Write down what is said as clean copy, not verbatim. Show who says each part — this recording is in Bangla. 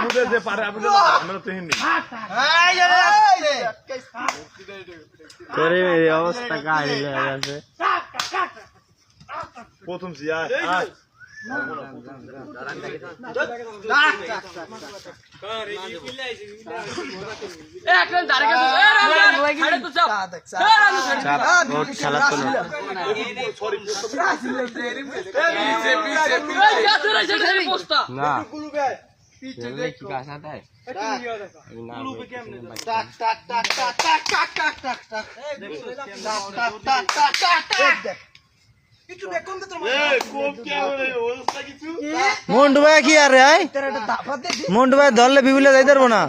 Speaker 1: আবুদে যে পারে আবুদে আমরা তো হিন্দি
Speaker 2: তোর এই অবস্থা কাহিল হয়ে গেছে
Speaker 1: প্রথম সিয়া
Speaker 2: খেলা না কি কাজ আছে মন্টু ভাই কি আর মন্টু ভাই ধরলে বিবুলে যাইতে পারবো না